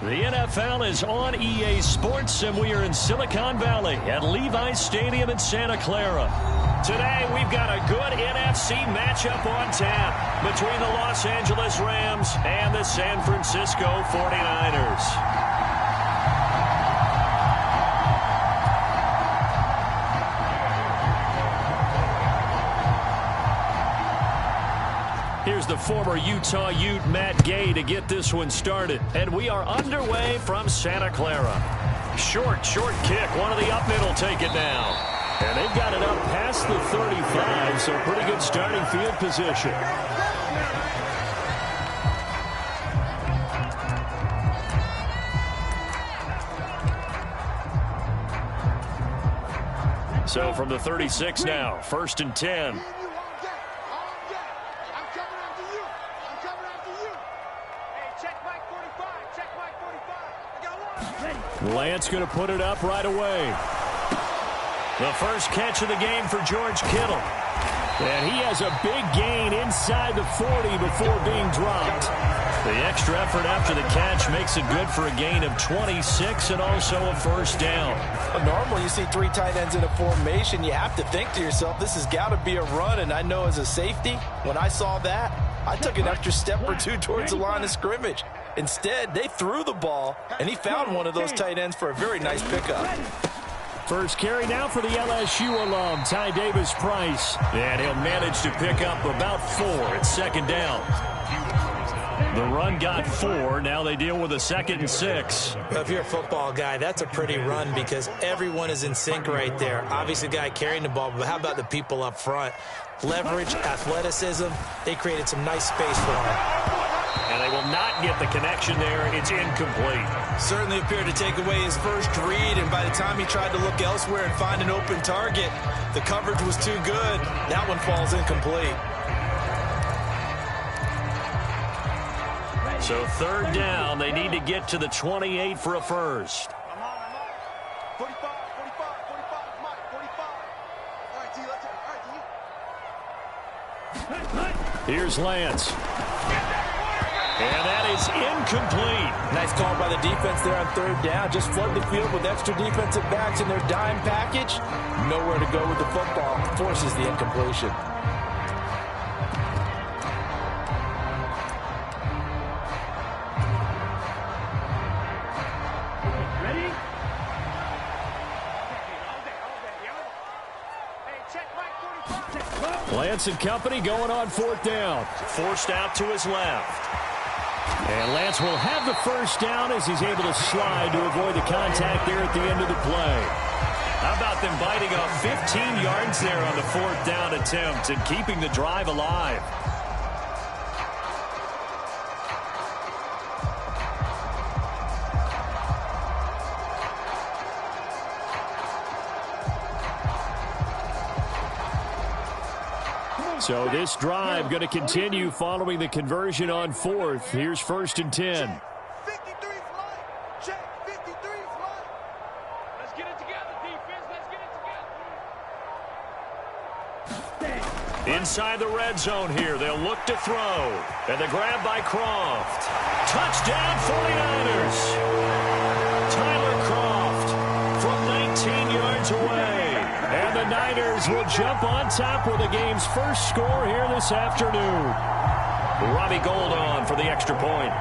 The NFL is on EA Sports, and we are in Silicon Valley at Levi's Stadium in Santa Clara. Today, we've got a good NFC matchup on tap between the Los Angeles Rams and the San Francisco 49ers. Here's the former Utah Ute Matt Gay to get this one started. And we are underway from Santa Clara. Short kick. One of the up mid will take it down. And they've got it up past the 35, so pretty good starting field position. So from the 36 now, 1st and 10. Lance going to put it up right away. The first catch of the game for George Kittle. And he has a big gain inside the 40 before being dropped. The extra effort after the catch makes it good for a gain of 26 and also a first down. Normally you see three tight ends in a formation, you have to think to yourself, this has got to be a run. And I know as a safety, when I saw that, I took an extra step or two towards the line of scrimmage. Instead, they threw the ball, and he found one of those tight ends for a very nice pickup. First carry now for the LSU alum, Ty Davis-Price. And he'll manage to pick up about 4 at 2nd down. The run got 4. Now they deal with a 2nd and 6. Well, if you're a football guy, that's a pretty run because everyone is in sync right there. Obviously, the guy carrying the ball, but how about the people up front? Leverage, athleticism, they created some nice space for him. And they will not get the connection there. It's incomplete. Certainly appeared to take away his first read, and by the time he tried to look elsewhere and find an open target, the coverage was too good. That one falls incomplete. So 3rd down, they need to get to the 28 for a first. 45, 45, 45, Mike, 45. All right, D, let's go. All right, D. Here's Lance. And that is incomplete. Nice call by the defense there on 3rd down. Just flood the field with extra defensive backs in their dime package. Nowhere to go with the football. Forces the incompletion. Ready? Lance and company going on 4th down. Forced out to his left. And Lance will have the first down as he's able to slide to avoid the contact there at the end of the play. How about them biting off 15 yards there on the 4th down attempt and keeping the drive alive? So this drive going to continue following the conversion on 4th. Here's 1st and 10. 53's mine. Check. 53's mine. Let's get it together, defense. Let's get it together. Inside the red zone here. They'll look to throw. And the grab by Croft. Touchdown 49ers. Tyler Croft from 19 yards away. And the Niners will jump on top with the game's first score here this afternoon. Robbie Gould on for the extra point.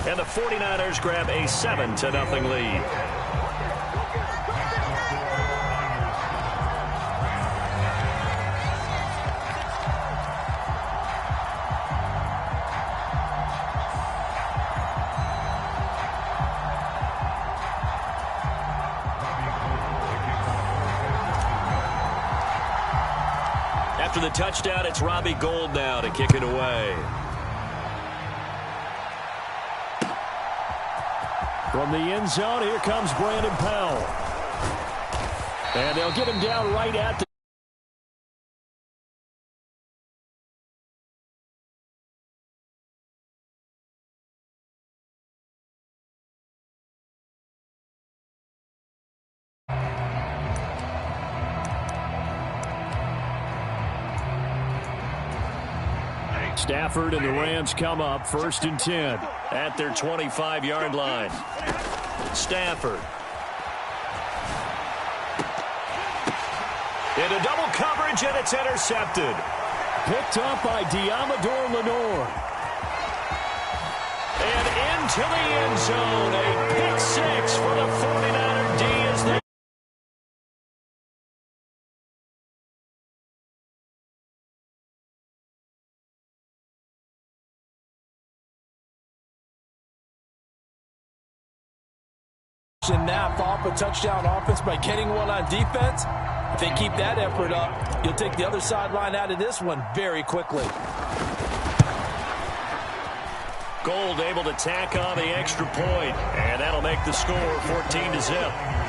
And the 49ers grab a 7-0 lead. After the touchdown, it's Robbie Gould now to kick it away. From the end zone, here comes Brandon Powell. And they'll get him down right at the Stafford and the Rams come up 1st and 10 at their 25-yard line. Stafford. Into double coverage, and it's intercepted. Picked up by Diamador Lenore. And into the end zone. A pick six for the 49er D as they now follow up a touchdown offense by getting one on defense. If they keep that effort up, you'll take the other sideline out of this one very quickly. Gold able to tack on the extra point, and that'll make the score 14-0.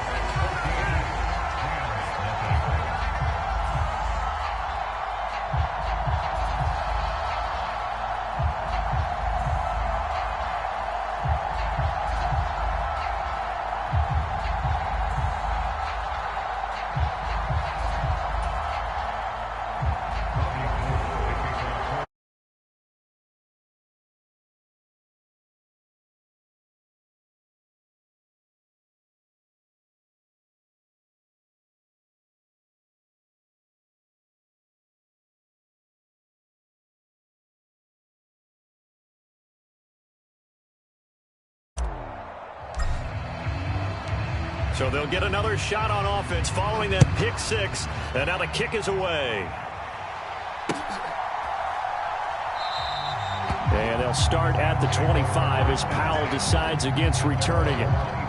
So they'll get another shot on offense following that pick six. And now the kick is away. And they'll start at the 25 as Powell decides against returning it.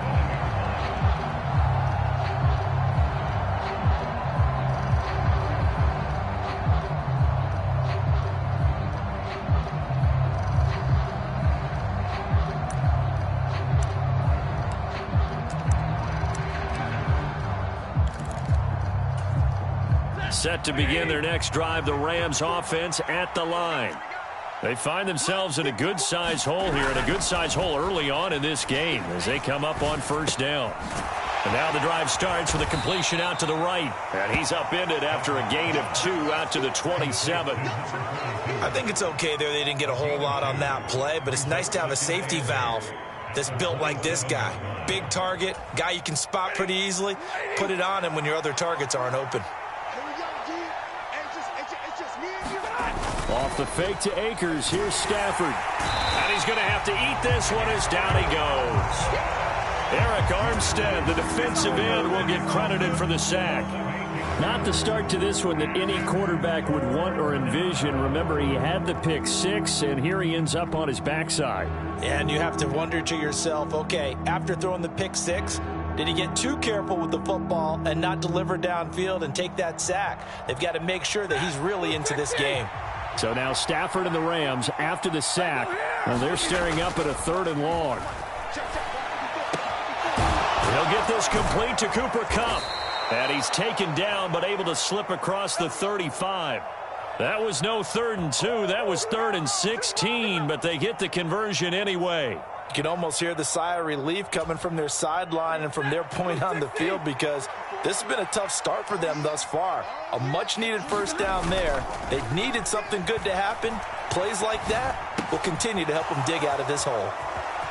Set to begin their next drive, the Rams offense at the line. They find themselves in a good-sized hole here, and a good-sized hole early on in this game as they come up on 1st down. And now the drive starts with a completion out to the right. And he's upended after a gain of 2 out to the 27. I think it's okay there. They didn't get a whole lot on that play, but it's nice to have a safety valve that's built like this guy. Big target, guy you can spot pretty easily. Put it on him when your other targets aren't open. Off the fake to Akers. Here's Stafford. And he's going to have to eat this one as down he goes. Eric Armstead, the defensive end, will get credited for the sack. Not the start to this one that any quarterback would want or envision. Remember, he had the pick six, and here he ends up on his backside. And you have to wonder to yourself, okay, after throwing the pick six, did he get too careful with the football and not deliver downfield and take that sack? They've got to make sure that he's really into this game. So now Stafford and the Rams after the sack, and they're staring up at a 3rd and long. He'll get this complete to Cooper Kupp. And he's taken down but able to slip across the 35. That was no 3rd and 2. That was 3rd and 16, but they get the conversion anyway. You can almost hear the sigh of relief coming from their sideline and from their point on the field because this has been a tough start for them thus far. A much-needed 1st down there. They needed something good to happen. Plays like that will continue to help them dig out of this hole.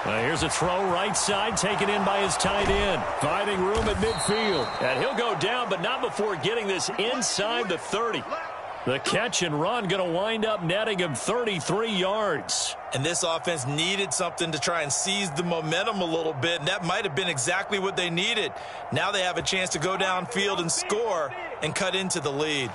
Here's a throw right side taken in by his tight end. Finding room at midfield. And he'll go down, but not before getting this inside the 30. The catch and run going to wind up netting him 33 yards. And this offense needed something to try and seize the momentum a little bit, and that might have been exactly what they needed. Now they have a chance to go downfield and score and cut into the lead.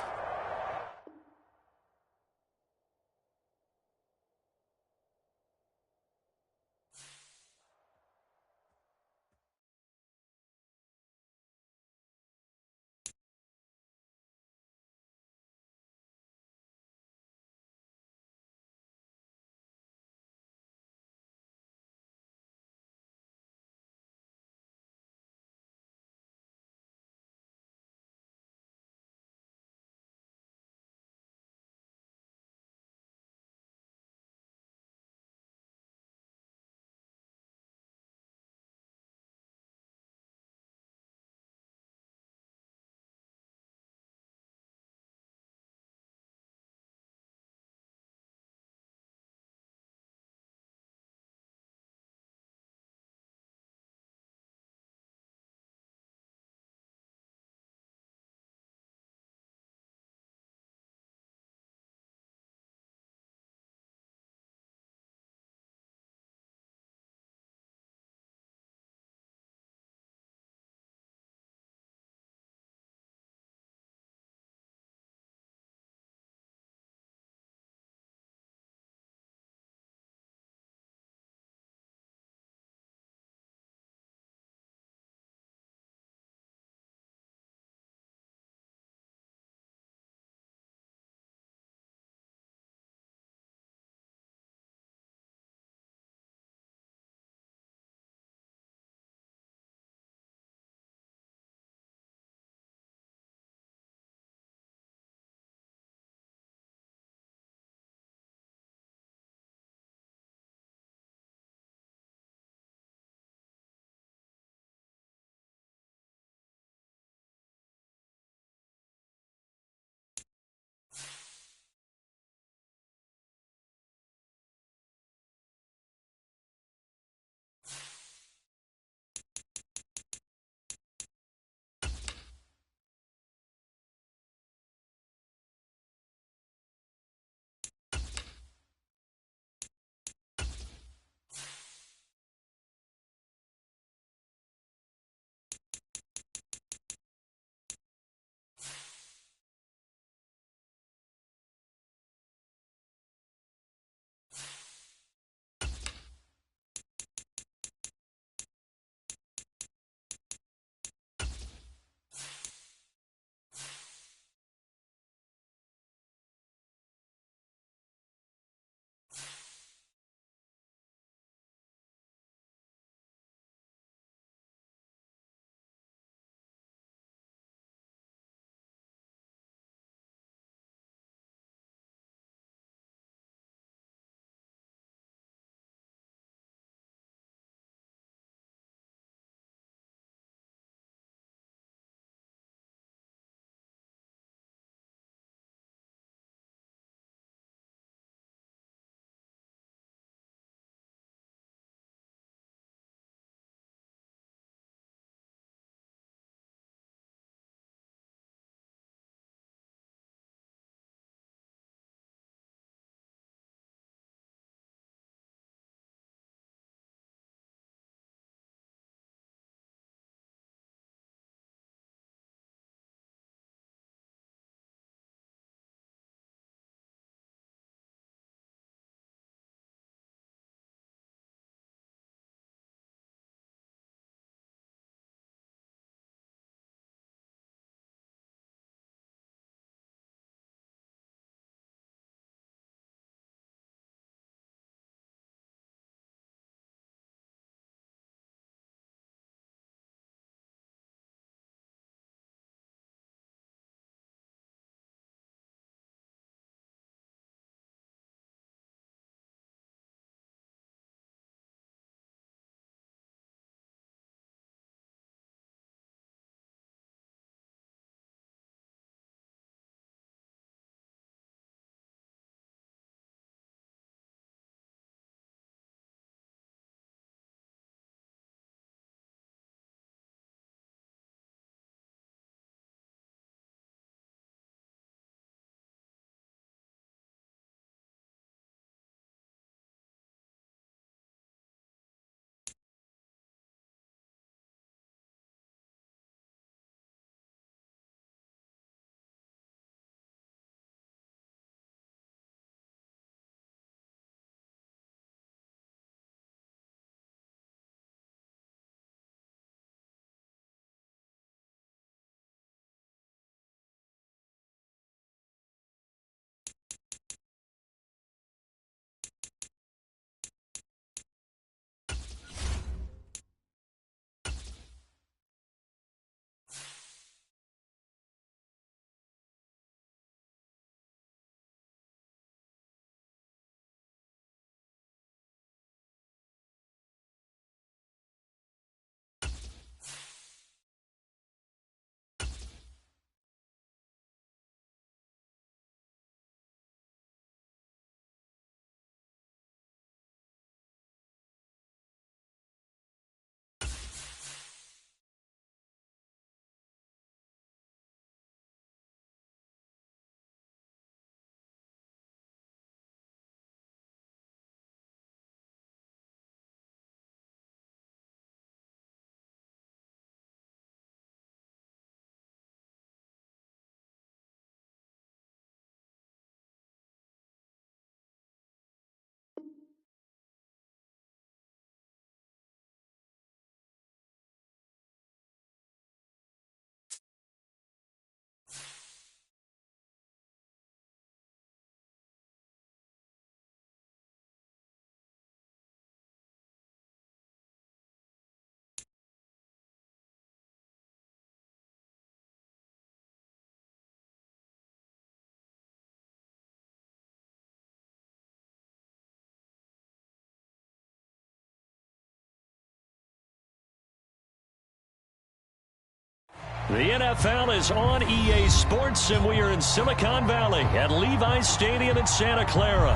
The NFL is on EA Sports, and we are in Silicon Valley at Levi's Stadium in Santa Clara.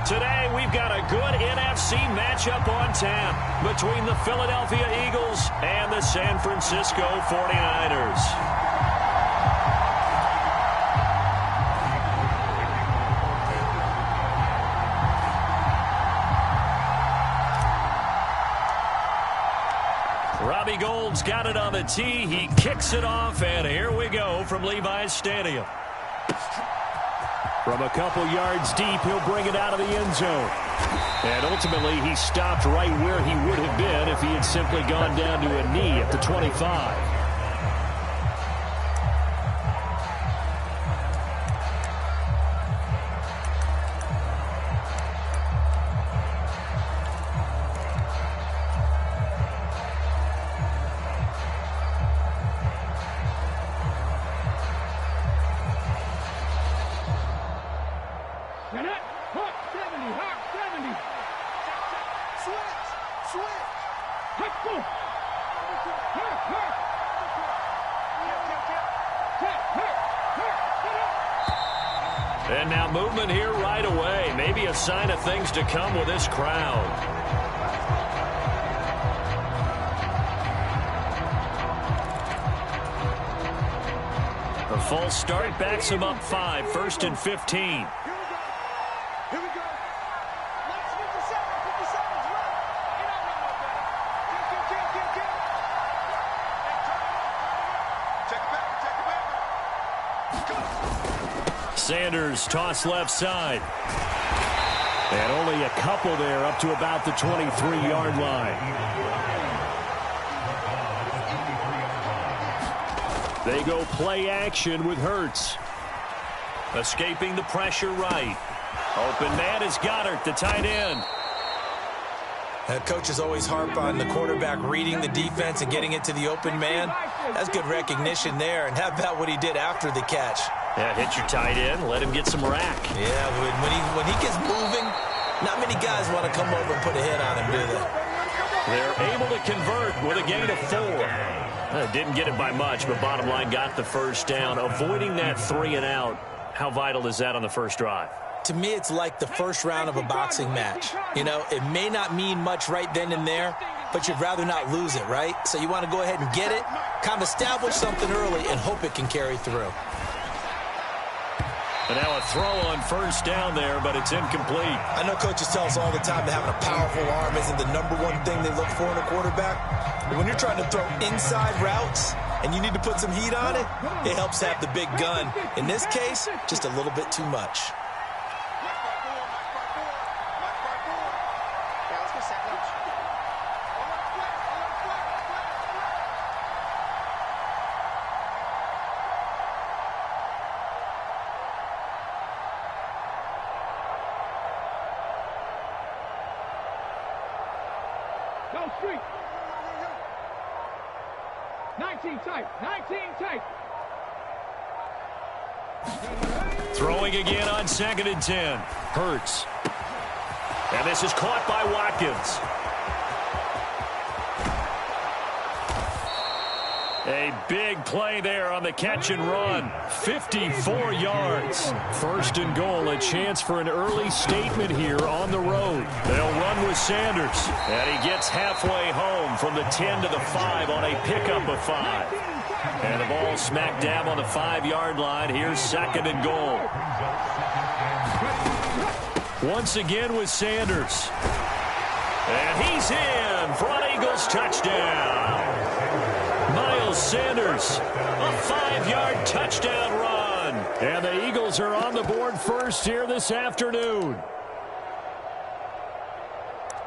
Today, we've got a good NFC matchup on tap between the Philadelphia Eagles and the San Francisco 49ers. Robbie Gould's got it on the tee. He kicks it off, and here we go from Levi's Stadium. From a couple yards deep, he'll bring it out of the end zone. And ultimately, he stopped right where he would have been if he had simply gone down to a knee at the 25. And now movement here right away. Maybe a sign of things to come with this crowd. A false start backs him up 5, 1st and 15. Here we go. Last 50 seconds left. It don't get no better. Get. Check it back. Go. Sanders toss left side. And only a couple there up to about the 23-yard line. They go play action with Hurts. Escaping the pressure right. Open man is Goddard, the tight end. Coaches always harp on the quarterback reading the defense and getting it to the open man. That's good recognition there. And how about what he did after the catch? Yeah, hit your tight end, let him get some rack. Yeah, when he gets moving, not many guys want to come over and put a hit on him, do they? They're able to convert with a gain of 4. Didn't get it by much, but bottom line got the first down. Avoiding that 3 and out, how vital is that on the first drive? To me, it's like the first round of a boxing match. You know, it may not mean much right then and there, but you'd rather not lose it, right? So you want to go ahead and get it, kind of establish something early, and hope it can carry through. And now a throw on first down there, but it's incomplete. I know coaches tell us all the time that having a powerful arm isn't the #1 thing they look for in a quarterback. But when you're trying to throw inside routes and you need to put some heat on it, it helps have the big gun. In this case, just a little bit too much. Go street. 19 tight. Throwing again on 2nd and 10. Hurts. And this is caught by Watkins. A big play there on the catch and run. 54 yards. 1st and goal, a chance for an early statement here on the road. They'll run with Sanders. And he gets halfway home from the 10 to the 5 on a pickup of 5. And the ball smack dab on the 5-yard line. Here's 2nd and goal. Once again with Sanders. And he's in for an Eagles touchdown. Miles Sanders, a 5-yard touchdown run. And the Eagles are on the board first here this afternoon.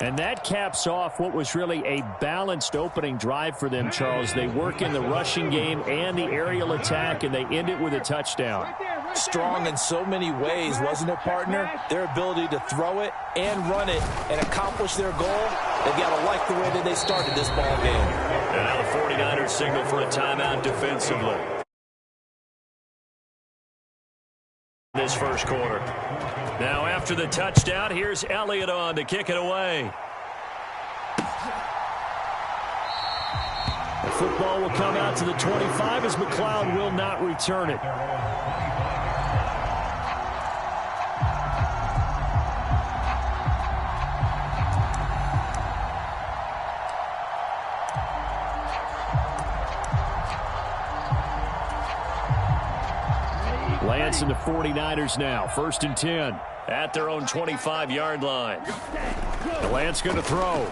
And that caps off what was really a balanced opening drive for them, Charles. They work in the rushing game and the aerial attack, and they end it with a touchdown. Strong in so many ways, wasn't it, partner? Their ability to throw it and run it and accomplish their goal, they've got to like the way that they started this ball game. And now the 49ers signal for a timeout defensively. This first quarter. Now after the touchdown, here's Elliott on to kick it away. football will come out to the 25 as McLeod will not return it. Lance and the 49ers now. 1st and 10 at their own 25-yard line. Lance going to throw.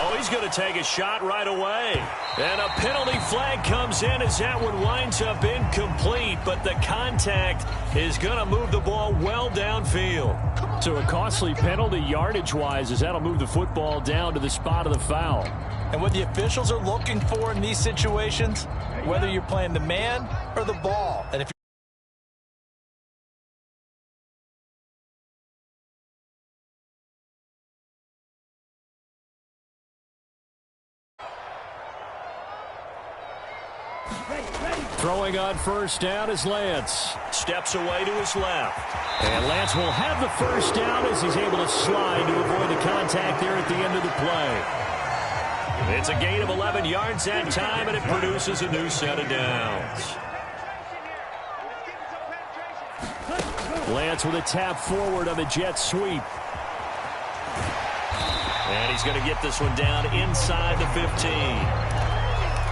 Oh, he's going to take a shot right away. And a penalty flag comes in as that one winds up incomplete. But the contact is going to move the ball well downfield. So a costly penalty yardage-wise as that'll move the football down to the spot of the foul. And what the officials are looking for in these situations, whether you're playing the man or the ball. And if Throwing on 1st down is Lance. Steps away to his left. And Lance will have the 1st down as he's able to slide to avoid the contact there at the end of the play. It's a gain of 11 yards that time, and it produces a new set of downs. Lance with a tap forward on the jet sweep. And he's going to get this one down inside the 15.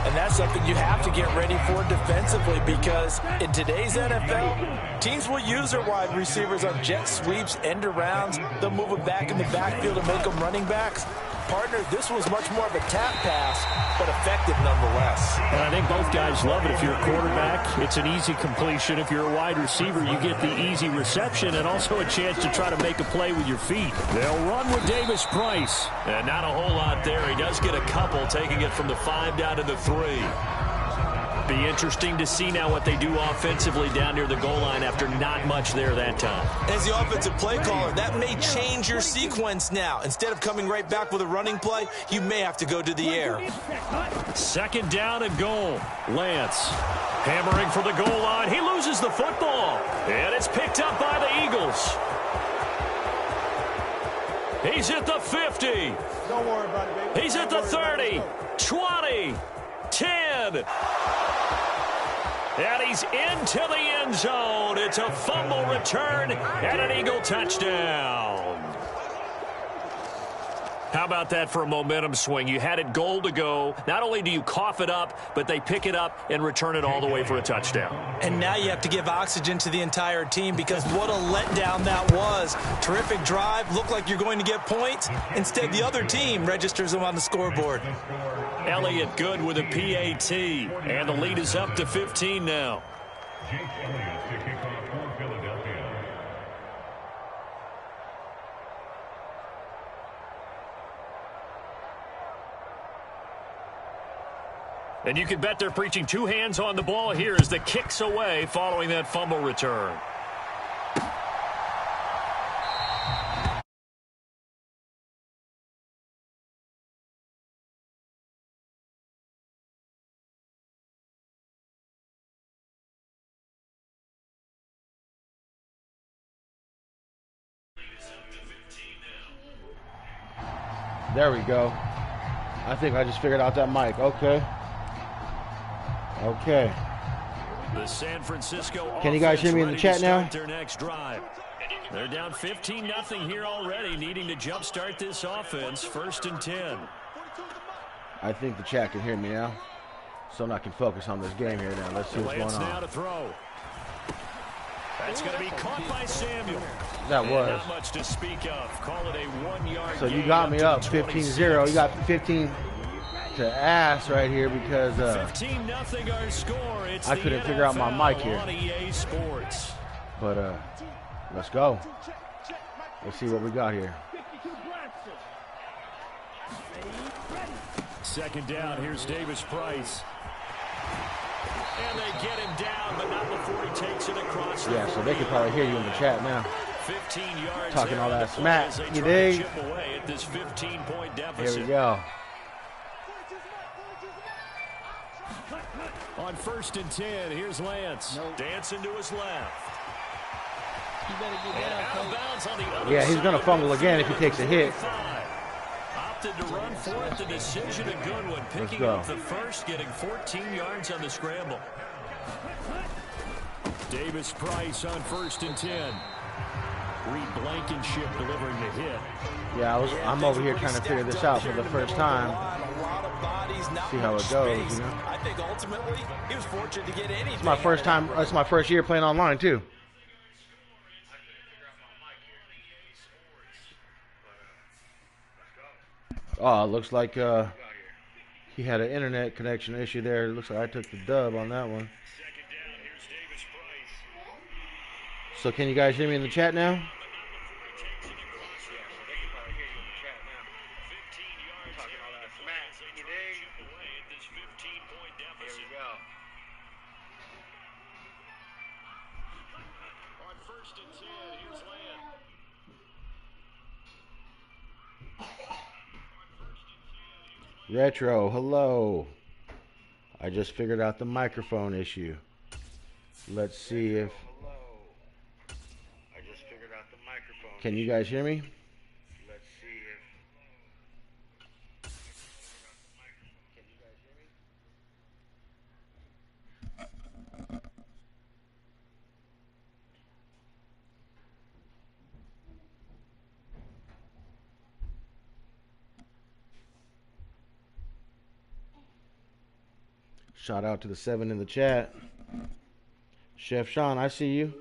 And that's something you have to get ready for defensively, because in today's NFL, teams will use their wide receivers on jet sweeps, end arounds. They'll move them back in the backfield and make them running backs. Partner, this was much more of a tap pass, but effective nonetheless. And I think both guys love it. If you're a quarterback, it's an easy completion. If you're a wide receiver, you get the easy reception and also a chance to try to make a play with your feet. They'll run with Davis Price. And not a whole lot there. He does get a couple, taking it from the 5 down to the 3. Be interesting to see now what they do offensively down near the goal line after not much there that time. As the offensive play caller, that may change your sequence now. Instead of coming right back with a running play, you may have to go to the air. 2nd down and goal. Lance hammering for the goal line. He loses the football. And it's picked up by the Eagles. He's at the 50. Don't worry about it, baby. He's at the 30, 20, 10. And he's into the end zone. It's a fumble return and an Eagle touchdown. How about that for a momentum swing? You had it goal to go. Not only do you cough it up, but they pick it up and return it all the way for a touchdown. And now you have to give oxygen to the entire team, because what a letdown that was. Terrific drive. Looked like you're going to get points. Instead, the other team registers them on the scoreboard. Elliott good with a PAT. And the lead is up to 15 now. And you can bet they're preaching 2 hands on the ball here as the kick's away following that fumble return. There we go. I think I just figured out that mic. Okay. Okay. The San Francisco Can you guys hear me in the chat now? Their next drive. They're down 15-0 here already, needing to jumpstart this offense. 1st and 10. I think the chat can hear me now, so I can focus on this game here now. Let's see what's going Now on. to throw. That's going to be caught by Samuel. That was. Not much to speak of. Call it a 1-yard So you gain got me to up the 15-0. You got 15 to ass right here because 15-0 our score. It's I couldn't figure out my mic here. on EA Sports. But let's go. Let's see what we got here. 2nd down. Here's Davis Price. And they get him down, but not before he takes it across the Yeah, so they can probably hear you in the chat now. 15 yards Talking all that play smack. as they You try to dig? chip away at this 15-point deficit. Here we go. On 1st and 10, here's Lance. Dancing to his left. You better get And down, out of coach. bounds on the other Yeah, he's going to side fumble of again if he takes a hit. opted to run for it. The decision a good one. Picking up the first, getting 14 yards on the scramble. Davis Price on 1st and 10. Reed Blankenship delivering the hit. Yeah, I'm over here trying to figure this out for the first time. See how it goes, you know. I think ultimately he was fortunate to get anything. It's my first time. It's my first year playing online too. Oh, it looks like he had an internet connection issue there. It looks like I took the dub on that one. So can you guys hear me in the chat now? Retro, hello. I just figured out the microphone issue. Let's see if... Can you guys hear me? Let's see if... Shout out to the 7 in the chat. Chef Sean, I see you.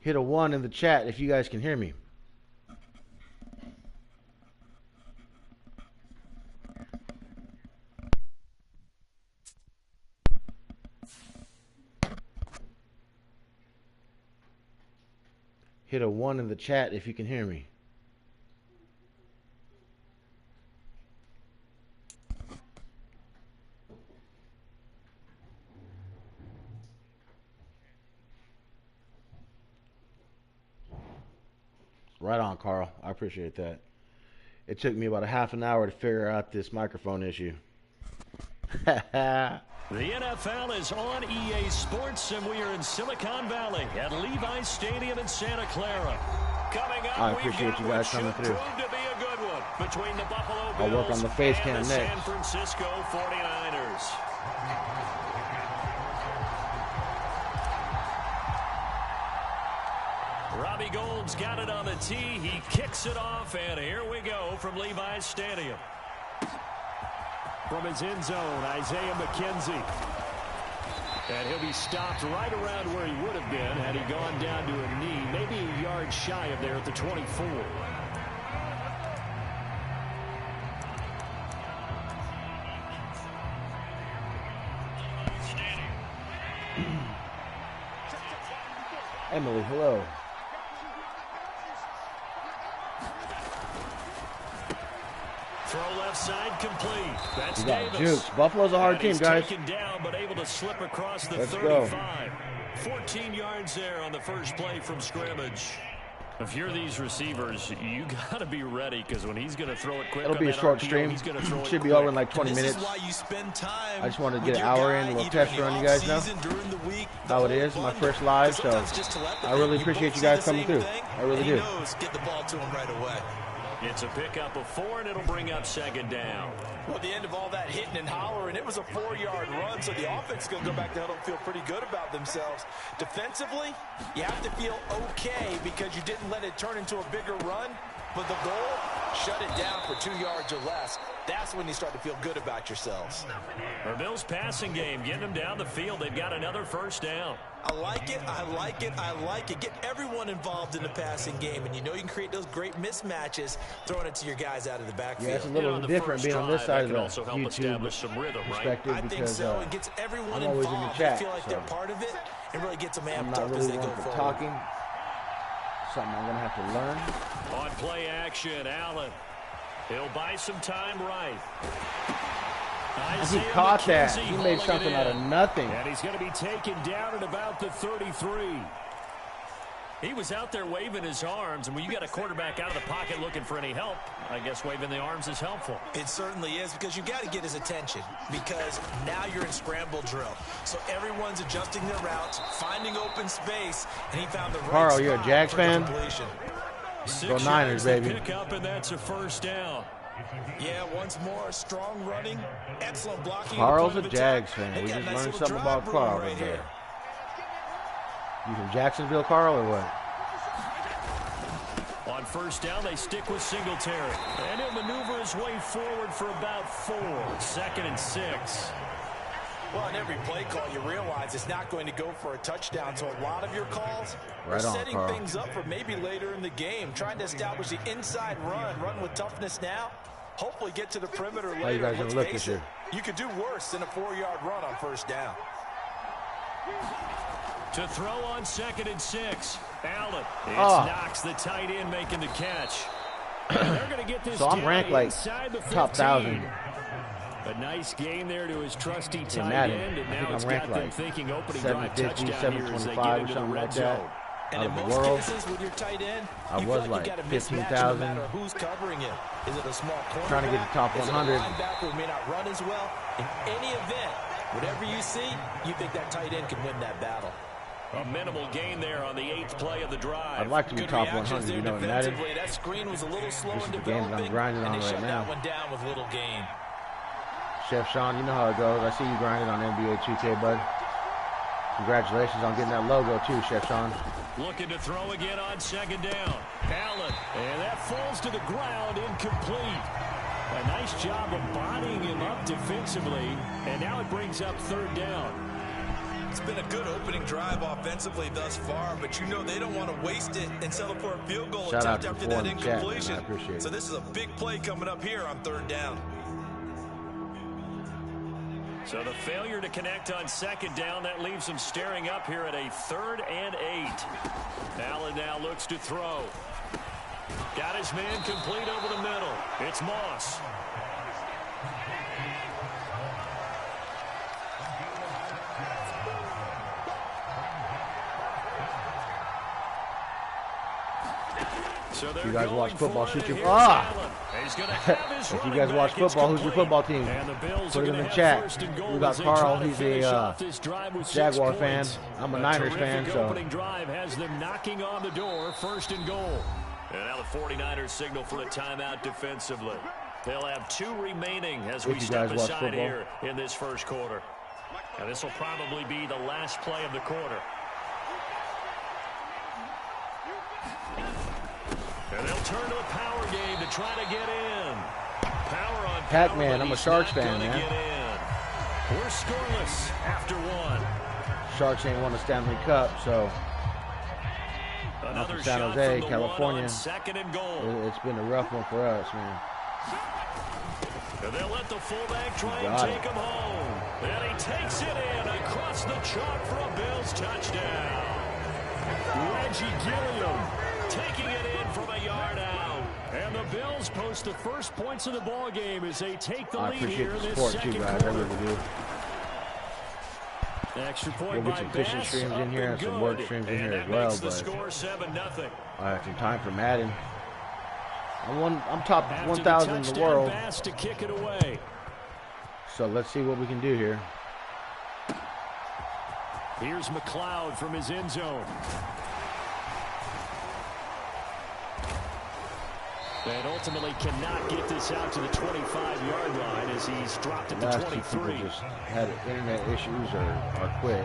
Hit a 1 in the chat if you guys can hear me. Hit a 1 in the chat if you can hear me. Right on, Carl. I appreciate that. It took me about a half an hour to figure out this microphone issue. The NFL is on EA Sports, and we are in Silicon Valley at Levi's Stadium in Santa Clara. Coming up, I appreciate you guys coming through. Prove to be a good one between the Buffalo Bills I'll work on the face cam and the next. San Francisco 49ers. Robbie Gould's got it on the tee. He kicks it off, and here we go from Levi's Stadium. From his end zone, Isaiah McKenzie. And he'll be stopped right around where he would have been had he gone down to a knee, maybe a yard shy of there at the 24. Emily, hello. Throw left side complete. That's You got Davis. Jukes. Buffalo's a hard team, guys. Taken down, but able to slip across the Let's 35. go. 14 yards there on the first play from scrimmage. If you're these receivers, you got to be ready because when he's going to throw it quick, It'll be a short stream. Should be over in like 20 minutes. I just wanted to get an hour in, a little test run. You guys know how it is. My first live, so I really appreciate you guys coming through. I really do. Get the ball to him right away. It's a pickup of 4, and it'll bring up second down. Well, at the end of all that hitting and hollering, it was a 4-yard run, so the offense is going to go back to huddle and feel pretty good about themselves. Defensively, you have to feel okay because you didn't let it turn into a bigger run, but the goal, shut it down for 2 yards or less. That's when you start to feel good about yourselves. The Bills passing game, getting them down the field. They've got another first down. I like it, I like it, I like it. Get everyone involved in the passing game, and you know you can create those great mismatches throwing it to your guys out of the backfield. Yeah, it's a little different being on this side of the YouTube some rhythm, perspective I think because so. It gets everyone I'm always in the involved. chat, They feel like so they're part of it, and really gets them I'm amped not up really as they one go for forward. talking. Something I'm going to have to learn. On play action, Allen. He'll buy some time right. And he caught that. He made something out of nothing. And he's going to be taken down at about the 33. He was out there waving his arms, and when you got a quarterback out of the pocket looking for any help, I guess waving the arms is helpful. It certainly is, because you got to get his attention, because now you're in scramble drill. So everyone's adjusting their routes, finding open space, and he found the right Carl, spot. you're a Jags fan? Go Niners, baby. Pick up, and that's a first down. Yeah, once more, strong running, excellent blocking. Carl's a Jags fan. We just learned something about Carl right here. You from Jacksonville, Carl, or what? On first down, they stick with Singletary. And he'll maneuver his way forward for about 4. 2nd and 6. Well, in every play call, you realize it's not going to go for a touchdown. So a lot of your calls are setting things up for maybe later in the game, trying to establish the inside run with toughness now. Hopefully get to the perimeter later. How you guys gonna look this year? You could do worse than a 4-yard run on first down. To throw on 2nd and 6. Allen. It knocks the tight end making the catch. They're going to get this. So I'm ranked like top 1,000. A nice gain there to his trusty tight Madden. end, and I think now it's I'm got ranked them like thinking opening drive 750, touchdown here as they get 725 into or the something red like zone. that. And Out in of the most world, cases with your tight end, I you was feel like you got a 15,000. mismatch no matter who's covering it. Is it a small cornerback? Trying to get the top 100. Is it a linebacker who may not run as well? In any event, whatever you see, you think that tight end can win that battle. A minimal gain there on the 8th play of the drive. I'd like to be Good top reactions 100, you know, in there Madden. defensively. That screen was a little slow This in is the game that I'm developing, grinding and on they right shut now. that one down with little gain. Chef Sean, you know how it goes. I see you grinding on NBA 2K, bud. Congratulations on getting that logo, too, Chef Sean. Looking to throw again on 2nd down. Allen, and that falls to the ground, incomplete. A nice job of bodying him up defensively, and now it brings up 3rd down. It's been a good opening drive offensively thus far, but you know they don't want to waste it and settle for a field goal attempt after that incompletion. I appreciate it. So this is a big play coming up here on 3rd down. So the failure to connect on 2nd down, that leaves him staring up here at a 3rd and 8. Allen now looks to throw. Got his man complete over the middle. It's Moss. So if you guys watch football, shoot your... If you guys watch football, who's your football team? Put it in the chat. We got Carl. He's a Jaguar fan. I'm a Niners fan, so... Opening drive has them knocking on the door, 1st and goal. And now the 49ers signal for the timeout defensively. They'll have 2 remaining as we step aside here in this first quarter. Now this will probably be the last play of the quarter. And they'll turn to a power game to try to get in. Power on Pac-Man, I'm a Sharks fan, man. We're scoreless after 1. Sharks ain't won a Stanley Cup, so... Another from San shot Jose, from California. 2nd and goal. It's been a rough one for us, man. And they'll let the fullback try and take him home. And he takes it in across the chalk for a Bills touchdown. Reggie Gilliam taking it in from a yard out. And the Bills post the first points of the ball game as they take the lead here in this second quarter. I really do. Extra point we'll get some fishing streams in here and some work streams in here as well. But score 7-0. I have some time for Madden. I'm top 1,000 in the world. To kick it away. So let's see what we can do here. Here's McLeod from his end zone. And ultimately cannot get this out to the 25-yard line as he's dropped at the 23. People just had internet issues or quit.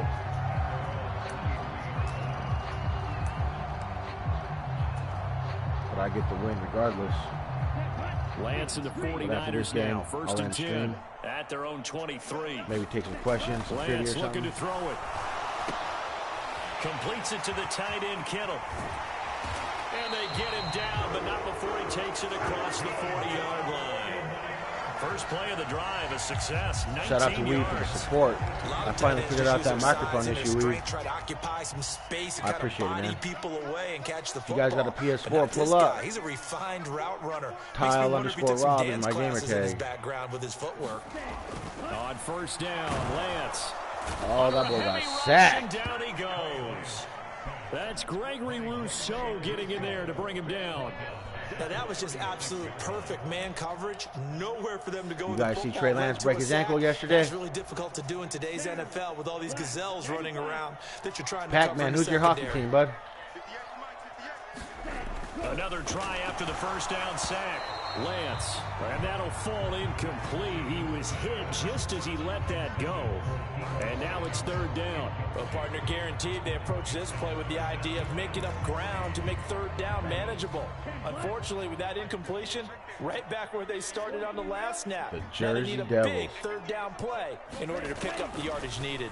But I get the win regardless. Lance and the 49ers now, 1st and 10 at their own 23. Maybe take some questions, some trivia or something. Lance looking to throw it. Completes it to the tight end, Kittle. And they get him down, but not before he takes it across the 40-yard line. First play of the drive, a success. Shout out to Weed for the support. I finally figured out that microphone issue, Weed. I appreciate it, man. If you guys got a PS4, pull up. He's a refined route runner. Tile_Rob in my gamer tag. On 1st down, Lance. Oh, that boy got sacked. Down he goes. That's Gregory Rousseau getting in there to bring him down. Now, that was just absolute perfect man coverage. Nowhere for them to go. You guys see Trey Lance break his ankle yesterday? It's really difficult to do in today's NFL with all these gazelles running around that you're trying to Pac-Man, who's your hockey team, bud? Another try after the first down sack. Lance, and that'll fall incomplete. He was hit just as he let that go. And now it's third down. Well, partner, guaranteed they approach this play with the idea of making up ground to make third down manageable. Unfortunately, with that incompletion, right back where they started on the last snap. The Jersey Devils. Devils. Big third down play in order to pick up the yardage needed.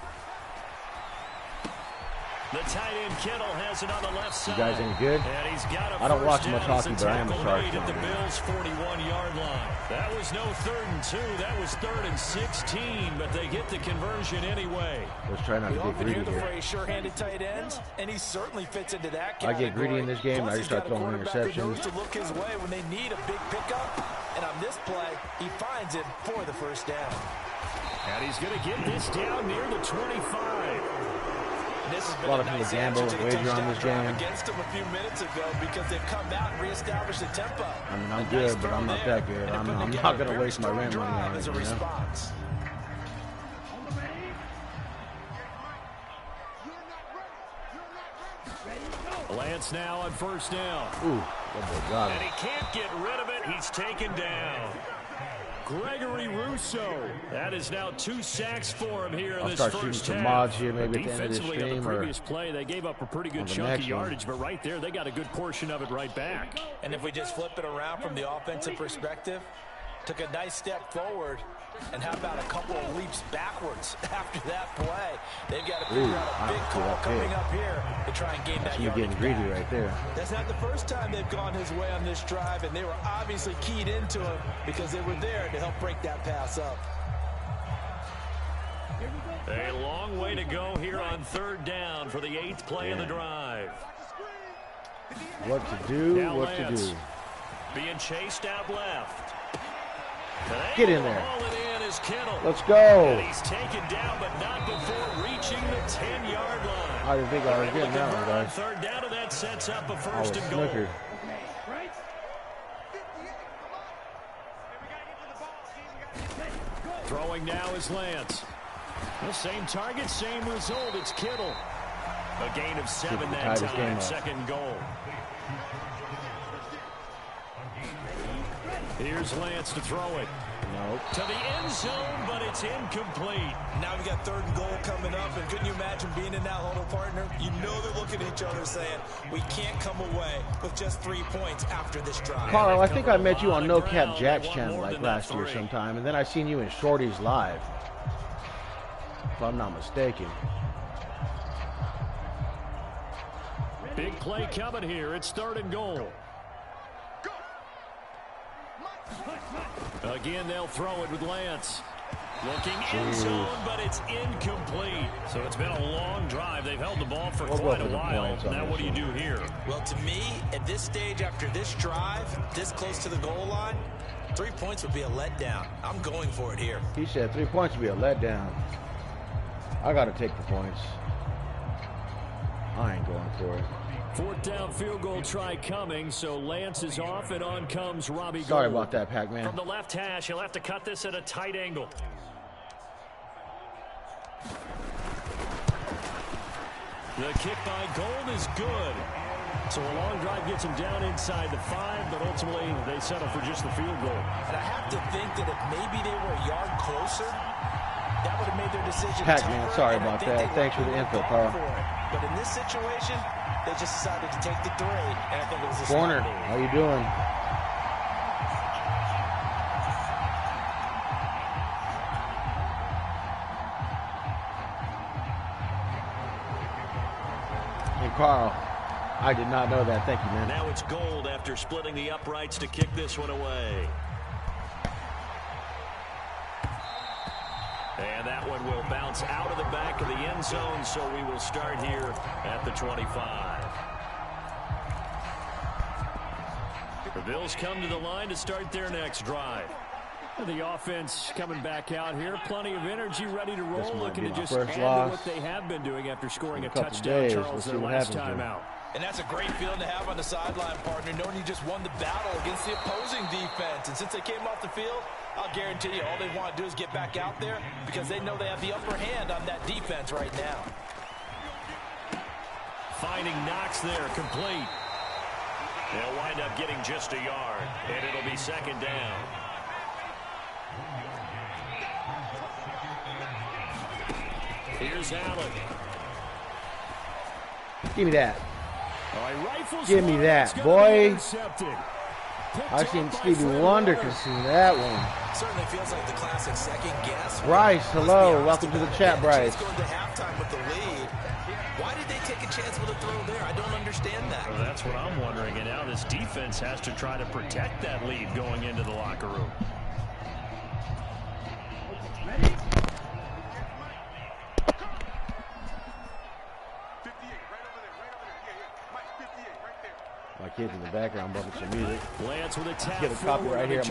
The tight end Kittle has it on the left side. You guys any good? And he's got a I don't watch first much down hockey, but I am a Sharks at the fan. Bills' 41-yard line. That was no 3rd and 2. That was 3rd and 16, but they get the conversion anyway. Let's try not to We get often greedy hear the here. phrase sure-handed tight ends, and he certainly fits into that I category. get greedy in this game, and I Plus, just he's start got a throwing quarterback who knows interceptions. to look his way when they need a big pickup. And on this play, he finds it for the first down. And he's going to get this down near the 25. This has been A lot of nice people gamble answer to and the wager on this touchdown drive game. against them a few minutes ago because they've come out and reestablished the tempo. I mean, I'm A good, nice but throw I'm not there, that good. and I'm put not together going a to waste my very rent money strong on as it, a you know? response. Lance now on first down. Ooh, that boy got And it. he can't get rid of it. He's taken down. Gregory Rousseau. That is now 2 sacks for him here in I'll this start shooting first some half. mods here maybe at the end of this Defensively, on stream the or previous play, they gave up a pretty good on the chunk of next one. yardage, but right there, they got a good portion of it right back. And if we just flip it around from the offensive perspective, took a nice step forward, and how about a couple of leaps backwards after that play? They've got to figure out a big call coming up here to try and gain that you yardage getting greedy back. right there. That's not the first time they've gone his way on this drive, and they were obviously keyed into him because they were there to help break that pass up. A long way to go here on third down for the 8th play of the drive. What to do, Now what to Lance do. being chased out left. Get in there. Haul it in is Kittle. Let's go. And he's taken down, but not before reaching the 10-yard line. I didn't think I was getting that one, guys. Third down, and that sets up a I was first and goal. snookered. Throwing now is Lance. The same target, same result. It's Kittle. A gain of 7 that tightest game time. up. Second goal. Here's Lance to throw it. Nope. To the end zone, but it's incomplete. Now we got 3rd and goal coming up, and couldn't you imagine being in that huddle, partner? You know they're looking at each other saying, we can't come away with just 3 points after this drive. Carl, I think I met you on No Cap Jack's They want channel more like than last that year 3. sometime, and then I seen you in Shorty's Live. If I'm not mistaken. Big play coming here. It's 3rd and goal. Again, they'll throw it with Lance. Looking end zone, but it's incomplete. So it's been a long drive. They've held the ball for We'll go quite for a the while. points on Now this what do you one. do here? Well, to me, at this stage after this drive, this close to the goal line, 3 points would be a letdown. I'm going for it here. He said 3 points would be a letdown. I got to take the points. I ain't going for it. 4th down field goal try coming, so Lance is off, and on comes Robbie Sorry Gould. about that, Pac-Man. From the left hash, he'll have to cut this at a tight angle. The kick by Gould is good. So a long drive gets him down inside the 5, but ultimately they settle for just the field goal. And I have to think that if maybe they were a yard closer, that would have made their decision Pac-Man, tougher, sorry and I about think that. they Thanks for the would've info, gone Carl. for it. But in this situation, they just decided to take the 3, and I think it was a Corner, smart move. how you doing? Hey, Carl, I did not know that. Thank you, man. Now it's Gould after splitting the uprights to kick this one away. And that one will bounce out of the back of the end zone, so we will start here at the 25. The Bills come to the line to start their next drive. The offense coming back out here. Plenty of energy, ready to roll, looking to just first add loss to what they have been doing after scoring a touchdown, Charles, their last time out. And that's a great feeling to have on the sideline, partner, knowing you just won the battle against the opposing defense. And since they came off the field, I'll guarantee you all they want to do is get back out there because they know they have the upper hand on that defense right now. Finding Knox there, complete. They'll wind up getting just a yard, and it'll be second down. Here's Allen. Give me that. Right, give me that, boy. I've seen Stevie Wonder concede that one. Certainly feels like the classic second guess. Bryce, hello. Welcome to the chat, Bryce. Going to halftime with the lead. Why did they take a chance with a throw there? I don't understand that. Well, that's what I'm wondering. And now this defense has to try to protect that lead going into the locker room. My kids in the background bumping some music. Lance with a tap. Get a copy right here on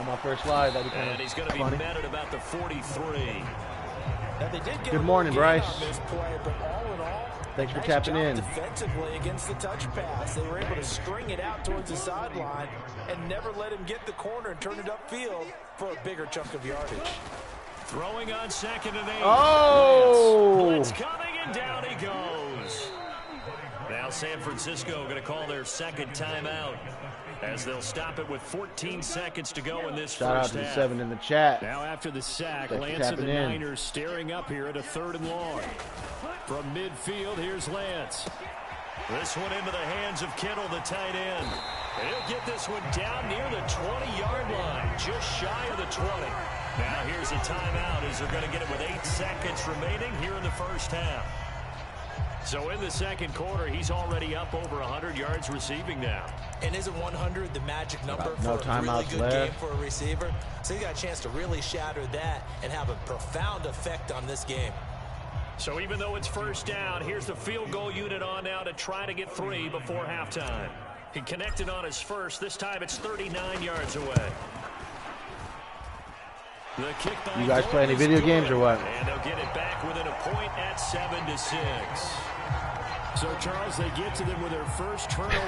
my first live. That'd be kind of he's going to be met at about the 43. Now they did get Good morning, Bryce. Play, but all in all, thanks for tapping in. Defensively against the touch pass, they were able to string it out towards the sideline and never let him get the corner and turn it upfield for a bigger chunk of yardage. Throwing on 2nd and 8. Oh! Blitz coming, and down he goes. Now San Francisco going to call their second timeout as they'll stop it with 14 seconds to go in this first half. Shout out to the 7 in the chat. Now after the sack, Lance and the Niners staring up here at a 3rd and long. From midfield, here's Lance. This one into the hands of Kittle, the tight end. And he'll get this one down near the 20-yard line, just shy of the 20. Now here's a timeout as they're going to get it with 8 seconds remaining here in the first half. So in the second quarter, he's already up over 100 yards receiving now. And isn't 100 the magic number no for a really good left. game for a receiver? So he got a chance to really shatter that and have a profound effect on this game. So even though it's first down, here's the field goal unit on now to try to get 3 before halftime. He connected on his first. This time it's 39 yards away. The kick by you guys play any video games or what? And they'll get it back within a point at 7-6. So, Charles, they get to them with their first turnover.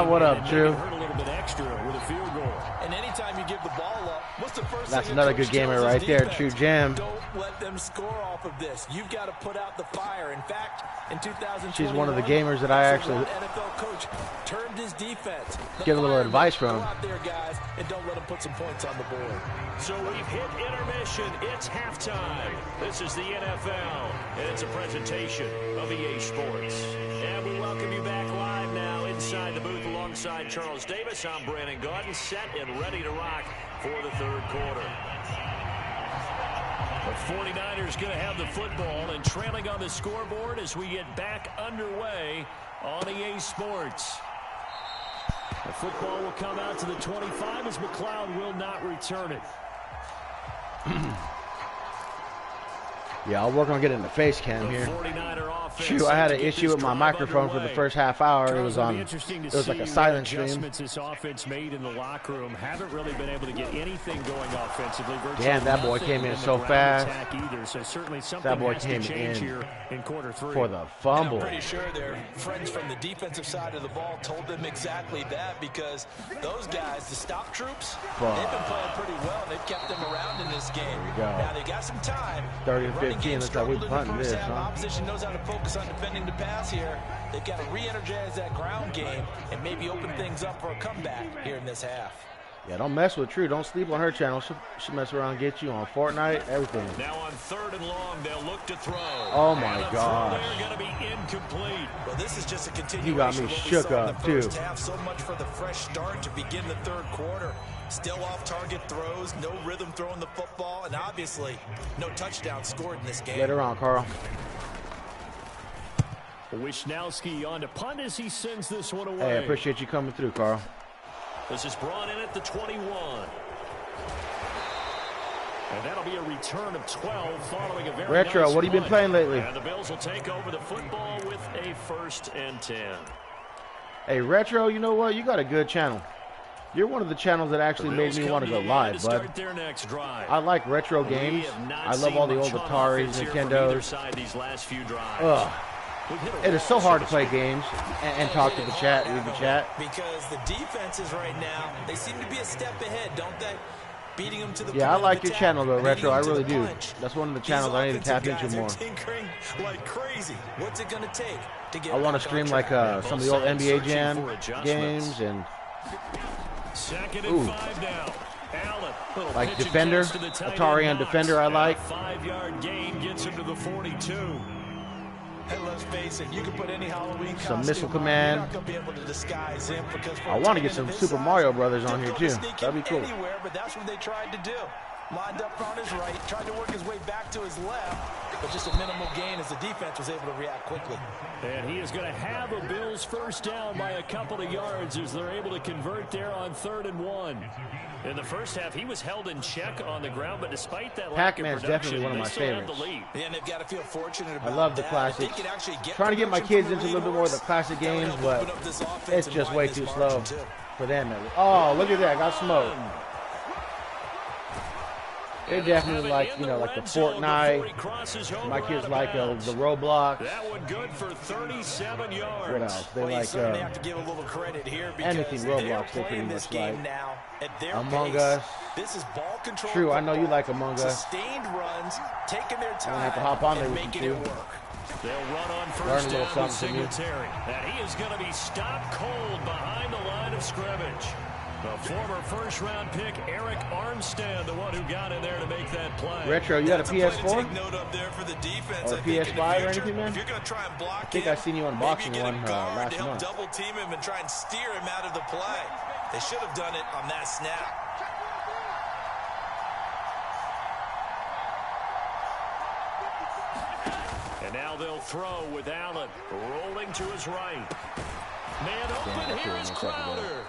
What up, Drew? Hurt a little bit extra with a field goal. And anytime you give the ball up, what's the first That's thing another good gamer right there, True Jam. Don't let them score off of this. You've got to put out the fire. In fact, in 2021, she's one of the gamers that I actually NFL coach turned his defense. Get a little advice from. Go out there, guys, and don't let them put some points on the board. So we've hit intermission. It's halftime. This is the NFL, and it's a presentation of EA Sports. And we welcome you back live now inside the booth alongside Charles Davis. I'm Brandon Gaudin, set and ready to rock for the third quarter. The 49ers going to have the football and trailing on the scoreboard as we get back underway on EA Sports. The football will come out to the 25 as McLeod will not return it. Yeah, I'll work on getting the face cam here. Shoot, I had an issue with my microphone for the first half hour. It was on. It was like a silent stream. Adjustments this offense made in the locker room haven't really been able to get anything going offensively. Damn, that boy came in so fast. So certainly that boy came in here in quarter 3 for the fumble. And I'm pretty sure their friends from the defensive side of the ball told them exactly that because those guys, the stop troops, they've been playing pretty well. They've kept them around in this game. Now they got some time. 30-15. Looks like we're punting this, huh? Opposition knows how to focus on defending the pass here. They've got to re-energize that ground game and maybe open things up for a comeback here in this half. Yeah, don't mess with True. Don't sleep on her channel. She'll mess around and get you on Fortnite, everything. Now on 3rd and long, they'll look to throw. Oh my gosh. They're going to be incomplete. Well, this is just a continuation. You got me shook up too. Half, so much for the fresh start to begin the third quarter. Still off target throws, no rhythm throwing the football, and obviously no touchdown scored in this game. Later on, Carl. Wisnowski on to punt as he sends this one away. Hey, I appreciate you coming through, Carl. This is brought in at the 21. And that'll be a return of 12 following a very Retro, nice what have you been playing lately? And the Bills will take over the football with a 1st and 10. Hey, Retro, you know what? You got a good channel. You're one of the channels that actually made me want to go live, bud. I like retro games. I love all the old Ataris, Nintendos. Ugh. It is so hard to play games and talk to the chat, read the chat. Because the defenses right now, they seem to be a step ahead, don't they? Beating them to the yeah, I like your channel though, Retro. I really do. That's one of the channels I need to tap into more. Like crazy. What's it gonna take to get I want to stream like some of the old NBA Jam games and like Defender, Atari on Defender. I like. 5-yard gain gets him to the 42. And let's face it, you can put any Halloween some Missile Command. I want to get some Super Mario Brothers on here too. That'd be cool. Anywhere, but that's what they tried to do. Lined up on his right, tried to work his way back to his left, but just a minimal gain as the defense was able to react quickly. And he is going to have a Bills first down by a couple of yards as they're able to convert there on 3rd and 1. In the first half, he was held in check on the ground, but despite that lack of production, definitely one of my favorites. Yeah, and they've got to feel fortunate about I love the classics. Trying to get my kids into a little bit more of the classic games, but it's just way too slow for them. Oh, look at that. Got smoked. They definitely like, you know, like the Fortnite. My kids like the Roblox. That one good for 37 yards. What else? They like have to give a little credit here anything Roblox. They pretty much like. Among pace. Us. This is ball control. True, I know you like Among Us. Sustained runs, taking their time. I'm gonna have to hop on there with you too. They'll run on first down with Singletary. And he is going to be stopped cold behind the line of scrimmage. The former first-round pick, Eric Armstead, the one who got in there to make that play. Retro, you got a PS4? For the defense. Or a PS5 or anything, man? If you're going to try and block I think I seen you unboxing one last month. Double team him and try and steer him out of the play. They should have done it on that snap. And now they'll throw with Allen rolling to his right. Man open, here is Crowder.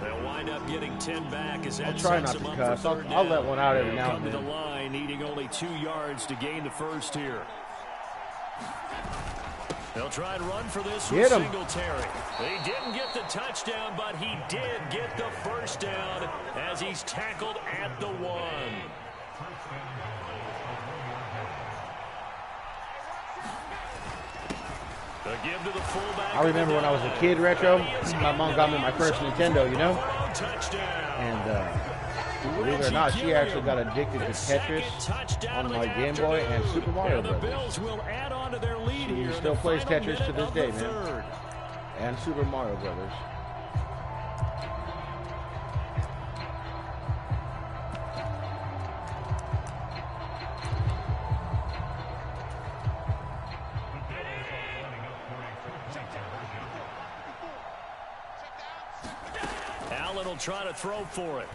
They'll wind up getting 10 back as that sets them up for third down. I'll let one out every now and then. Come to the line, needing only 2 yards to gain the first here. They'll try and run for this with Singletary. He didn't get the touchdown, but he did get the first down as he's tackled at the 1. I remember when I was a kid, Retro, my mom got me my first Nintendo, you know? And believe it or not, she actually got addicted to Tetris on my Game Boy and Super Mario Brothers. She still plays Tetris to this day, man. And Super Mario Brothers. Allen will try to throw for it.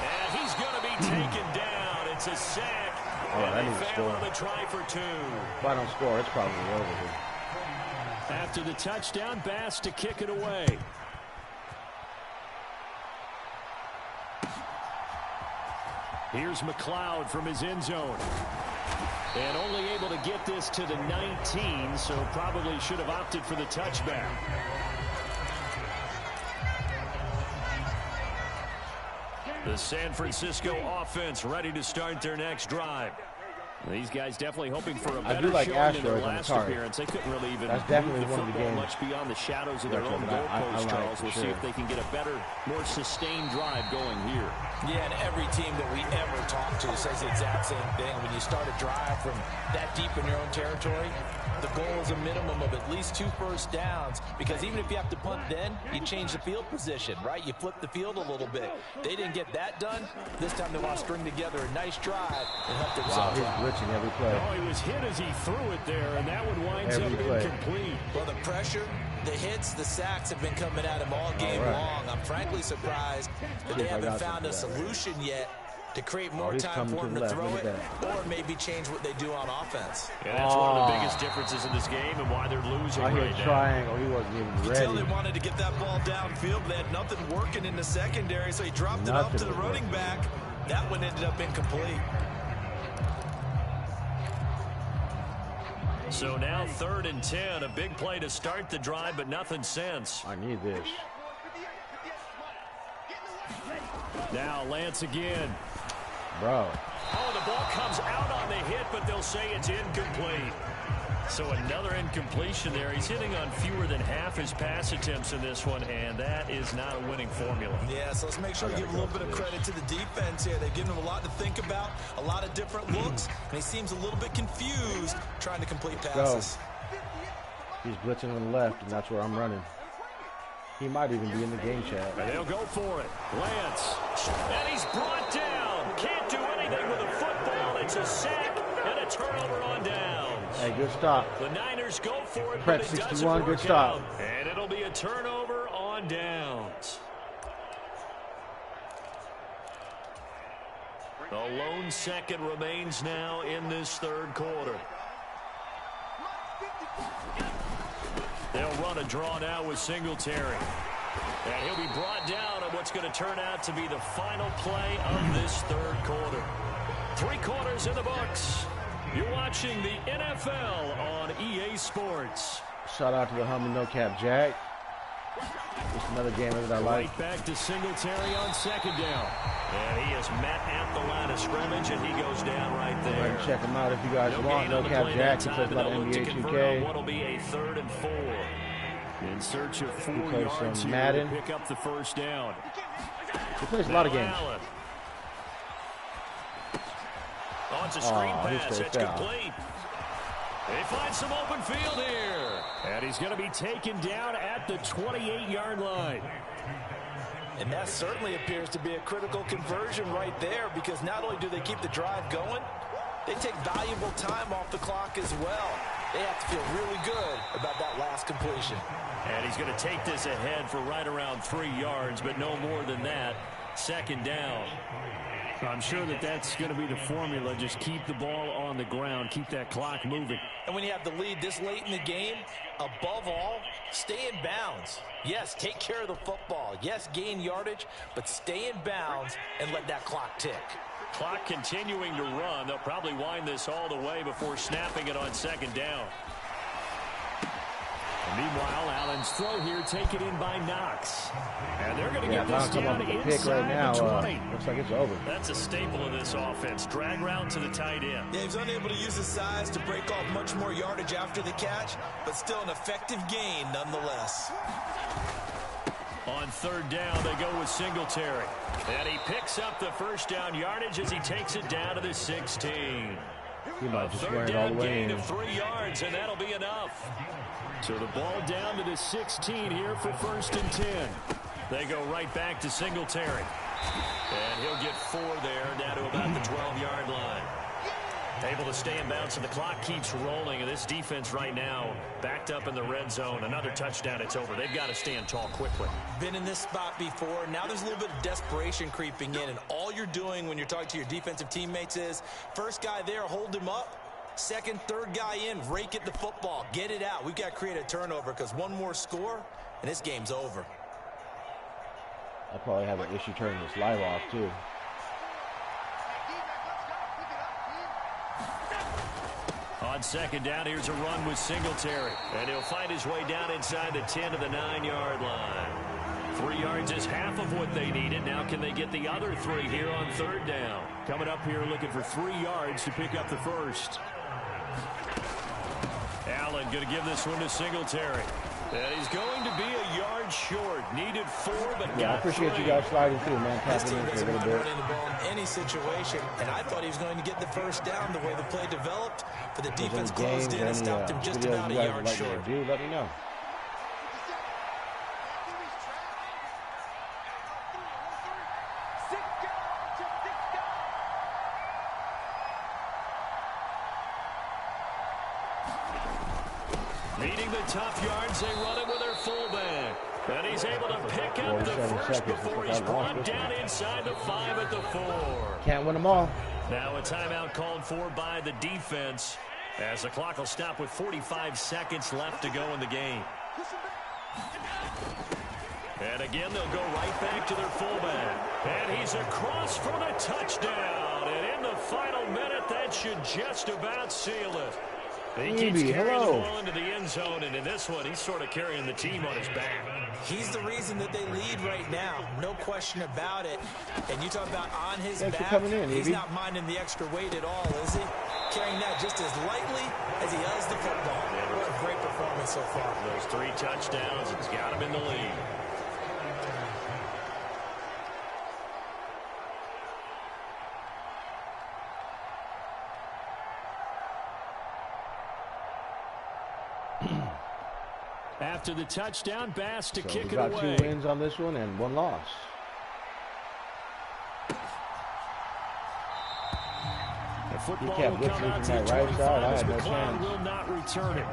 And he's going to be taken down. It's a sack. I need to score. The try for 2. If I don't score, it's probably over here. After the touchdown, Bass to kick it away. Here's McLeod from his end zone. And only able to get this to the 19, so probably should have opted for the touchback. The San Francisco offense ready to start their next drive. These guys definitely hoping for a better showing in their last appearance. They couldn't really even move the football much beyond the shadows of their own goalpost, Charles. We'll see if they can get a better, more sustained drive going here. Yeah, and every team that we ever talk to says the exact same thing. When you start a drive from that deep in your own territory, the goal is a minimum of at least 2 first downs, because even if you have to punt then, you change the field position, right? You flip the field a little bit. They didn't get that done. This time they want to string together a nice drive and help themselves out. He's blitzing every play. Oh, he was hit as he threw it there, and that one winds up incomplete. Well, the pressure, the hits, the sacks have been coming at him all game long. I'm frankly surprised that they haven't found a solution yet to create more time for him to throw it, or maybe change what they do on offense. Yeah, that's one of the biggest differences in this game and why they're losing right now. Triangle. He wasn't even ready. You tell they wanted to get that ball downfield, but they had nothing working in the secondary, so he dropped it up to the running back. That one ended up incomplete. So now 3rd and 10, a big play to start the drive, but nothing since. I need this. Now Lance again. Bro. Oh, the ball comes out on the hit, but they'll say it's incomplete. So another incompletion there. He's hitting on fewer than half his pass attempts in this one, and that is not a winning formula. Yeah, so let's make sure we give a little bit of credit to the defense here. They've given him a lot to think about, a lot of different looks, and he seems a little bit confused trying to complete passes. He's blitzing on the left, and that's where I'm running. He might even be in the game chat. And they'll go for it. Lance. And he's brought down. Can't do anything with a football. It's a sack and a turnover on downs. Hey, good stop. The Niners go for it, Prep but it 61, doesn't good work stop. out. And it'll be a turnover on downs. The lone second remains now in this third quarter. They'll run a draw now with Singletary. And he'll be brought down on what's going to turn out to be the final play of this third quarter. 3 quarters in the books. You're watching the NFL on EA Sports. Shout out to the Humble No Cap Jack. Just another game that I like. Right back to Singletary on second down. And he is met at the line of scrimmage, and he goes down right there. Go ahead and check him out if you guys want. No Cap Jack. He plays a lot of NBA 2K. What'll be a 3rd and 4. In search of 4 yards here Madden. to pick up the first down. He plays a lot of games. Oh, it's a screen pass. It's complete. They find some open field here. And he's going to be taken down at the 28-yard line. And that certainly appears to be a critical conversion right there, because not only do they keep the drive going, they take valuable time off the clock as well. They have to feel really good about that last completion. And he's going to take this ahead for right around 3 yards, but no more than that. Second down. I'm sure that that's going to be the formula. Just keep the ball on the ground. Keep that clock moving. And when you have the lead this late in the game, above all, stay in bounds. Yes, take care of the football. Yes, gain yardage, but stay in bounds and let that clock tick. Clock continuing to run. They'll probably wind this all the way before snapping it on second down. Meanwhile, Allen's throw here taken in by Knox. And they're going to get this down inside the 20. Looks like it's over. That's a staple of this offense. Drag route to the tight end. Yeah, he's unable to use his size to break off much more yardage after the catch, but still an effective gain nonetheless. On third down, they go with Singletary. And he picks up the first down yardage as he takes it down to the 16. He might just third run it all down the way gain in. of 3 yards, and that'll be enough. So the ball down to the 16 here for 1st and 10. They go right back to Singletary. And he'll get 4 there, down to about the 12-yard line. Able to stay in bounds, and the clock keeps rolling. And this defense right now backed up in the red zone. Another touchdown, it's over. They've got to stand tall quickly. Been in this spot before. Now there's a little bit of desperation creeping in, and all you're doing when you're talking to your defensive teammates is, first guy there, hold him up. Second, third guy in, rake at the football. Get it out. We've got to create a turnover, because one more score, and this game's over. I probably have an issue turning this live off, too. On second down, here's a run with Singletary. And he'll find his way down inside the 10 to the 9-yard line. 3 yards is half of what they needed. Now can they get the other 3 here on third down? Coming up here looking for 3 yards to pick up the first. Allen going to give this one to Singletary. And he's going to be a yard short. Needed 4, but got 3. I appreciate you guys sliding through, man. This Tapping team in for a doesn't little want to bit. run in the ball in any situation, and I thought he was going to get the first down the way the play developed, but the defense closed in and stopped him just about a yard short. Let me know. Needing the tough yards, they run it with their fullback. And he's able to pick up the first before he's brought down inside the 5 at the 4. Can't win them all. Now a timeout called for by the defense, as the clock will stop with 45 seconds left to go in the game. And again, they'll go right back to their fullback. And he's across for the touchdown. And in the final minute, that should just about seal it. He keeps carrying the ball into the end zone, and in this one, he's sort of carrying the team on his back. He's the reason that they lead right now. No question about it. And you talk about on his back, he's not minding the extra weight at all, is he? Carrying that just as lightly as he does the football. What a great performance so far. Those 3 touchdowns, it's got him in the lead. After the touchdown, Bass to kick it away. We got 2 wins on this one and 1 loss. He kept blitzing from that right side. I had no chance. Will not return it.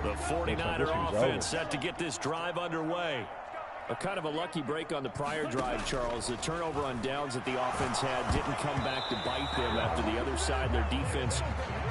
The 49er offense set to get this drive underway. A kind of a lucky break on the prior drive, Charles. The turnover on downs that the offense had didn't come back to bite them after the other side. Their defense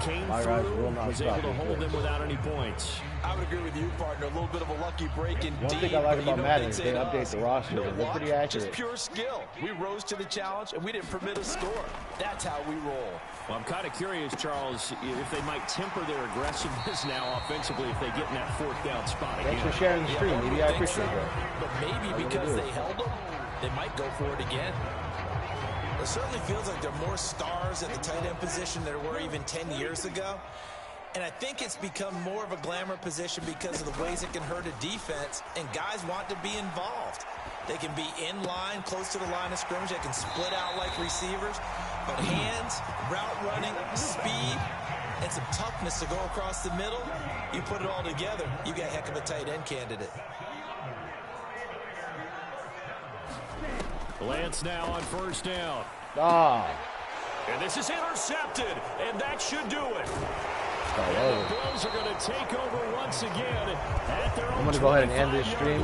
came through, was able to hold them without any points. I would agree with you, partner. A little bit of a lucky break indeed. One thing I like about Madden is they update the roster. They're pretty accurate. Just pure skill. We rose to the challenge, and we didn't permit a score. That's how we roll. Well, I'm kind of curious, Charles, if they might temper their aggressiveness now offensively if they get in that 4th down spot again. Thanks for sharing the stream. Maybe I appreciate that. But maybe because they held them, they might go for it again. It certainly feels like there are more stars at the tight end position than there were even 10 years ago. And I think it's become more of a glamour position because of the ways it can hurt a defense, and guys want to be involved. They can be in line, close to the line of scrimmage. They can split out like receivers. But hands, route running, speed, and some toughness to go across the middle, you put it all together, you got a heck of a tight end candidate. Lance now on 1st down. And this is intercepted, and that should do it. And the Bills are going to take over once again at their own. I'm going to go ahead and end this stream.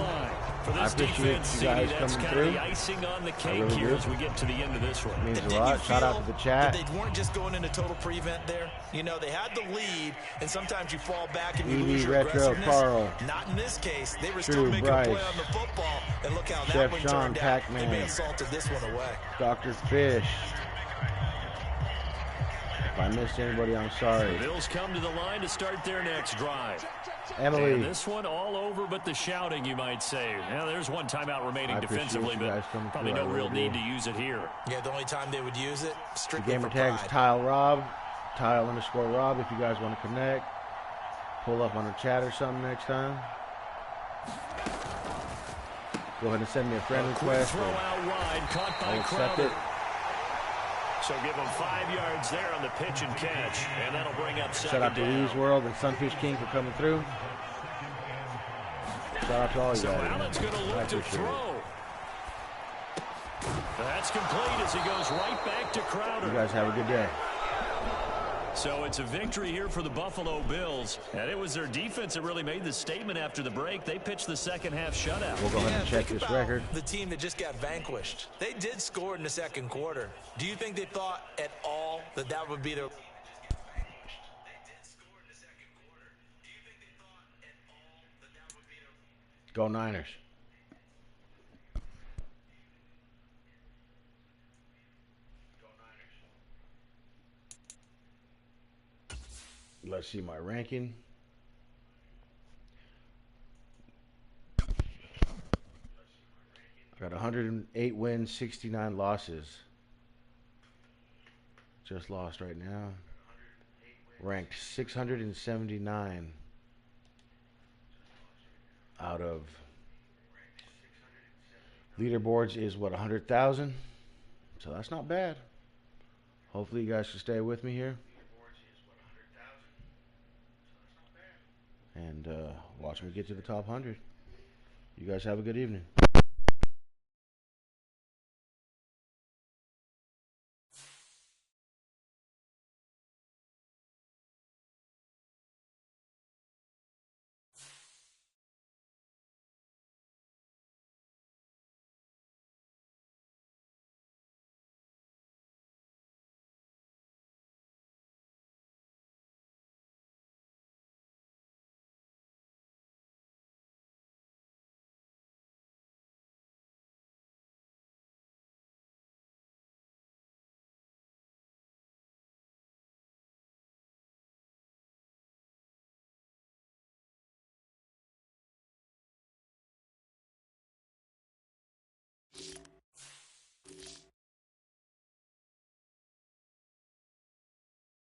I appreciate you guys coming through. The icing on the cake here as we get to the end of this one. It means a lot. Shout out to the chat. They weren't just going into total prevent there. You know, they had the lead, and sometimes you fall back and you lose your aggressiveness. Carl. Not in this case. They were still making a play on the football, and look how that one turned out. They may have salted this one away. Dr. Fish. If I missed anybody, I'm sorry. The Bills come to the line to start their next drive. Emily. And this one all over but the shouting, you might say. Now, there's 1 timeout remaining defensively, but probably no real need to use it here. Yeah, the only time they would use it, strictly the gamer for tag's pride. Tile Rob, Tile_Rob, if you guys want to connect. Pull up on a chat or something next time. Go ahead and send me a friend request. Throw out wide, caught by I'll accept it. So give them 5 yards there on the pitch and catch, and that'll bring up 2nd Shout out to down. Lee's World and Sunfish King for coming through. Shout out to all you So guys. Allen's going to look to throw. That's complete as he goes right back to Crowder. You guys have a good day. So it's a victory here for the Buffalo Bills. And it was their defense that really made the statement after the break. They pitched the second half shutout. We'll go ahead and check this record. The team that just got vanquished. They did score in the 2nd quarter. Do you think they thought at all that that would be their... Go Niners. Let's see my ranking. I got 108 wins, 69 losses. Just lost right now. Ranked 679 out of leaderboards is what, 100,000? So that's not bad. Hopefully you guys can stay with me here. And watch me get to the top 100. You guys have a good evening.